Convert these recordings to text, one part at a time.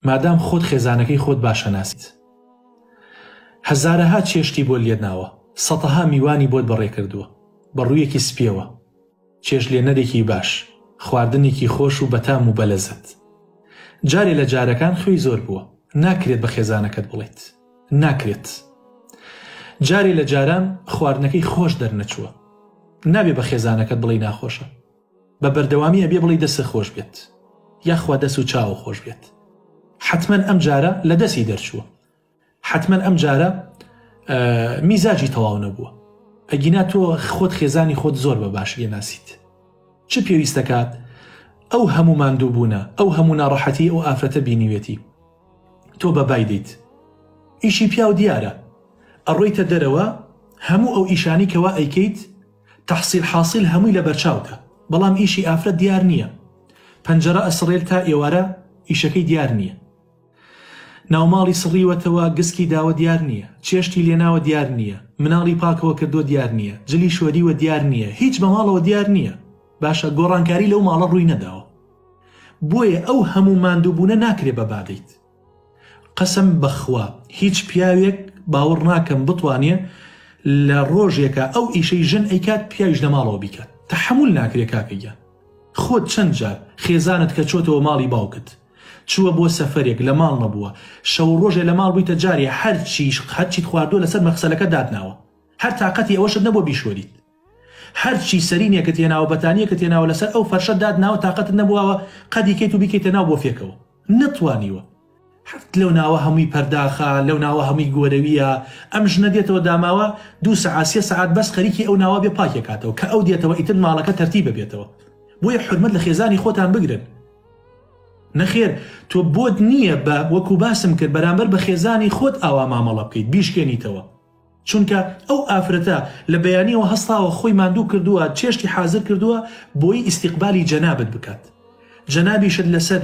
مادام خۆت خێزانەکەی خۆت باشە ناسیت. هەزارەها چێشتی بۆ لێناوە، سەتەها میوانی بۆت بەڕێ کردووە بە ڕوویەکی سپێوە، چێش لێنەرێکی باش، خواردنێکی خۆش و بەتام و بەلەزەت. جارێ لە جارەکان خوێی زۆر بووە، ناکرێت بە خێزانەکەت بڵێت، ناکرێت. جارێ لە جاران خواردنەکەی خۆش دەرنەچووە، نابێ بە خێزانەکەت بڵێ ناخۆشە، بە بەردەوامی ئەبێ بڵێ دەستە خۆش بێت، یاخوا دەست و چاوە خۆش بێت. حتمەن ئەم جارە لە دەستی دەرچووە، حتمەن ئەم جارە میزاجی تەواو نەبووە، ئەگینا تۆ خۆت خێزانی خۆت زۆر بە باش لێناسیت. چ پێویستەکات ئەو هەموو ماندووبوونە، ئەو هەموو ناڕەحەتی، ئەو ئافرەتە بینیوێتی تۆ بەبای دەیت. ئیشی پیا و دیارە، ئەڕۆیتە دەرەوە، هەموو ئەو ئیشانی کەوا ئەیکەیت تەحسیل حاصل هەمووی لە بەرچاوتە، بەڵام ئیشی ئافرەت دیار نییە. پەنجەرە ئەسڕێت تا ئێوارە ئیشەکەی دیار نییە، ناوماڵی سڕیوەتەوە گسکی داوە دیار نییە، چێشتی لێناوە دیار نییە، مناڵی پاکەوە کردو دیار نییە، جلی شۆریوە دیار نییە، هیچ بە ماڵەوە دیار نییە. باشە گۆڕانکاری لەو ماڵە ڕووی نەداوە، بۆیە ئەو هەموو ماندووبوونە ناکرێ بەبادەیت. قەسەم بەخوا هیچ پیاوێک باوەڕ ناکەم بتوانێ لە ڕۆژێکە ئەو ئیشەی ژن ئەیکات پیاویش لە ماڵەوە بیکات. تەحەموول ناکرێ کاکەگیان. خۆت چەند جار خێزانت کە چۆتەوە ماڵی باوکت، چووە بۆ سەفەرێک لە ماڵ نەبووە، شەو ڕۆژێ لە ماڵ بوویتە جارێ هەرچیت خواردووە لەسەر مەخسەلەکە دادناوە، هەر تااقەتی ئەوەشت نەبووە بیشۆریت، هەرچی سەرینێکە تێناوە بەتانیەکە تێناوە لەسەر ئەو فەرشە دادناوە، تااقەت نەبووەوە قەدی کەیت و بیکەیتە ناو بۆ فێکەوە، نەتوانیوە. حەفت لەو ناوە هەمووی پەرداخە، لەو ناوە هەمووی گۆرەویە، ئەم ژنە دێتەوە داماوە 2 سەعات 3 سەعات بەس خەریکی ئەو ناوە بێ پاکێکاتەوە کە ئەو دێتەوە ئیتر ماڵەکە تەرتیبە بێتەوە. بۆیە حرمەت لە خێزانی خۆتان بگرن. نەخێر تۆ بۆت نییە بە وەکو باسم کرد بەرامبەر بە خێزانی خۆت ئاوا مامەڵە بکەیت بیشکێنیتەوە، چونکە ئەو ئافرەتە لە بەیانیەوە هەستاوە خۆی ماندوو کردووە، چێشتی حازر کردووە بۆی ئیستیقبالی جەنابت بکات. جەنابیشت لەسەر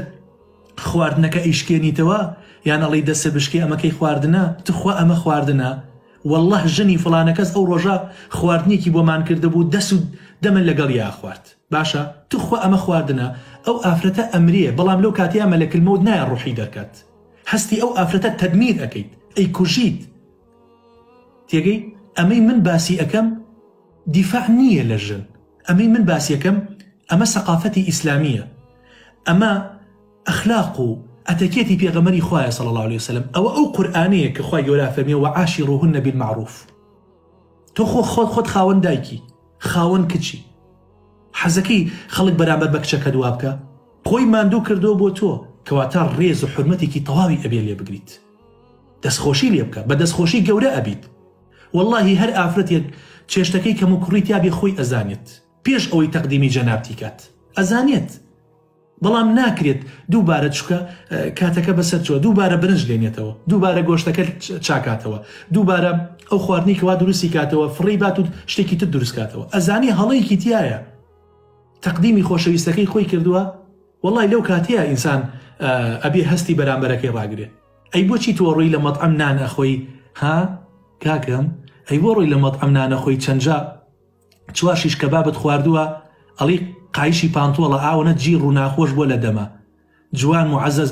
خواردنەکە ئیشکێنیتەوە، یان ئەڵێ دەسە بشکی ئەمەکەی خواردنە، تخوا ئەمە خواردنە، والله ژنی فڵانە کەس ئەو ڕۆژە خواردنێکی بۆمان کردهبوو، دەست و دەمن لەگەڵ یا خوارد. باشە تخوا ئەمە خواردنە، ئەو ئافرەتە ئەمریە، بەڵام لەو کاتیا مەلەکل مەوت نایە ڕوحی دەرکات، هەستی ئەو ئافرەتە تەدمیر ئەەکەیت، ئەی کوژیت. تێگەی ئەمەی من باسی ئەەکەم دیفاع نییە لە ژن، ئەمەی من باسی ئەەکەم ئەمە سەقافەتی ئیسلامیە، ئەمە ئەخلاق و ئەتەکێتی پێغەمبەری خوایە صلی الله عليه وسلم. ئەوە ئەو قورئانەیە کە خوای گەورە فەرمیوە وعاشروهن بالمعروف. تۆ خۆت خاوەن دایکی، خاوەن کچی، حەزەکەی خەڵک بەرامبەر بە کچەکە دوا بکە، خۆی ماندوو کردەوە بۆ تۆ، کەواتە ڕێز و حرمەتێکی تەواوی ئەبێ لێ بگریت، دەستخۆشی لێ بکە، بە دەستخۆشی گەورە ئەبیت. واللهی هەر ئافرەتێک چێشتەکەی کەم و کوڕی تیا بێ خۆی ئەزانێت، پێش ئەوەی تەقدیمی جەنابتی کات ئەزانێت، بەڵام ناکرێت دووبارە چکە کاتەکە بەسەر چوە، دووبارە برنج لێنێتەوە، دووبارە گۆشتەکە چاکاتەوە، دووبارە ئەو خواردنی کەوا دروستی کاتەوە، فڕی بات و شتێکی تر دروست کاتەوە، ئەزانی هەڵەیەکی تایە، تەقدیمی خۆشەویستەکەی خۆی کردووە. والله لەو کاتەیە ئینسان ئەبێ هەستی بەرامبەرەکەی ڕاگرێت. ئەی بۆچی تۆ ڕووی لە مەطعەم نان ئەخۆی؟ ها کاکەم، ئەی بۆ ڕووی لە مەطعەم نان ئەخۆی چەندجا چواشیش کەبابت خواردووە ئەڵی قایشی پانتۆڵە ئاوەنە جیر و ناخۆش بۆ لە دەمە، جوان معەزەز